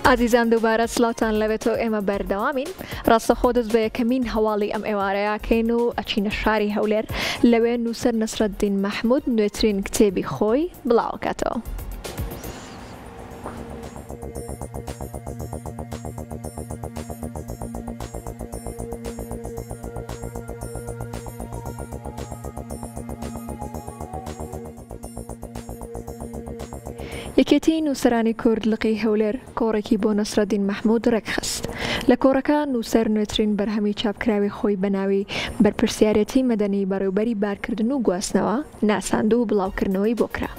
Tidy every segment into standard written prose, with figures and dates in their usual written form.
عزیزان دووبارە سڵاتان لەبێتەوە ئێمە بەردەوامین ڕاستەخۆ دەست بە یەکەمین هەواڵی ئەم ئێوارەیەکەین و ئەچینە شاری هەولێر لەوێ نووسەر نەسرەدین مەحموود نوێترین کتێبی خۆی بڵاوکاتەوە. یەکێتی نووسەرانی کورد لقی هەولێر کۆڕێکی بۆ نەسرەدین مەحموود ڕێکخست. لە کۆڕەکە نووسەر نوێترین بەرهەمی چاپکراوی خۆی بەناوی بەرپرسیارەتی مەدەنی بەڕێوەبەری بارکردن و گواستنەوە ناساند و بڵاوکردنەوەی بۆ کرا.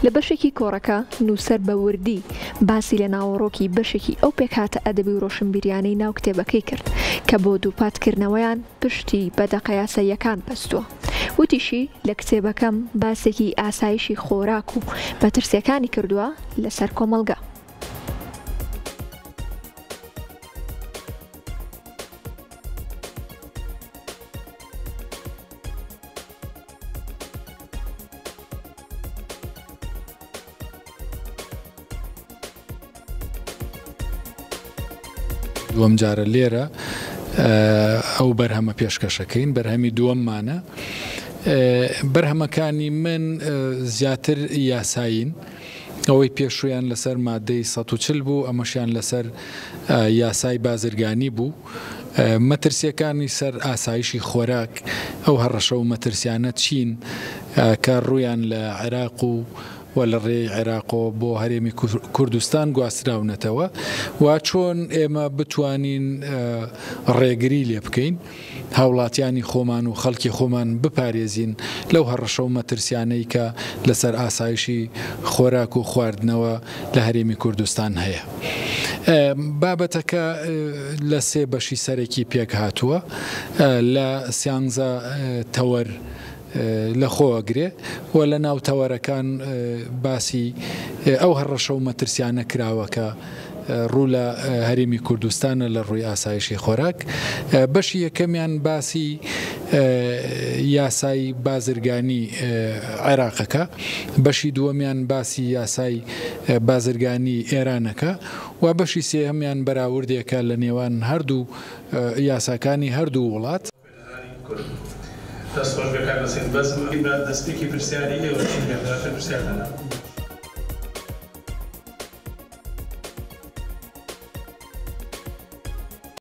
لە بەشێکی کۆڕەکە نووسەر بە وردی باسی لە ناوەڕۆکی بەشێکی ئەو پێکهاتە ئەدەبی و ڕۆشنبیریانەی ناو کتێبەکەی کرد کە بۆ دووپاتکردنەوەیان پشتی بەدەقە یاساییەکان بەستووە. وتیشی لە کتێبەکەم باسێکی ئاسایشی خۆراک و بەترسیەکانی کردووە لەسەر کۆمەڵگە. دووەم جارە لێرە ئەو بەرهەمە پێشکەشەکەین، بەرهەمی دووەممانە. بەرهەمەکانی من زیاتر یاساین، ئەوەی پێشویان لەسەر مادەی 140 بوو، ئەمەشیان لەسەر یاسای بازرگانی بوو. مەترسیەکانی سەر ئاسایشی خۆراک ئەو هەڕەشە و مەترسیانە چین کە ڕوویان لە عێراق و لە ڕێی عێراقۆ بۆ هەرێمی کوردستان گواستراونەتەوە و چۆن ئێمە بتوانین ڕێگری لێ بکەین، هاوڵاتیانی خۆمان و خەڵکی خۆمان بپارێزین لەو هەڕەشە و مەترسیانەی کە لەسەر ئاسایشی خۆراک و خواردنەوە لە هەرێمی کوردستان هەیە. بابەتەکە لە سێ بەشی سەرێکی پێک هاتووە، لە 13 تەوەر لە خۆوەگرێ و لە ناو تەوەرەکان باسی ئەو هەڕەشە و مەترسیانە کراوەکە ڕوو لە هەرێمی کوردستانە لە ڕووی ئاسایشی خۆراک. بەشی یەکەمیان باسی یاسای بازرگانی عێراقەکە، بەشی دووەمیان باسی یاسای بازرگانی ئێرانەکە و بەشی سێهەمیان بەراوردێکە لە نێوان هەردوو یاساکانی هەردوو وڵات. دەست خۆش بێکار بەسێت بەس دەستپێکی پرسیاری ئێوە چی بێت پرسیارانە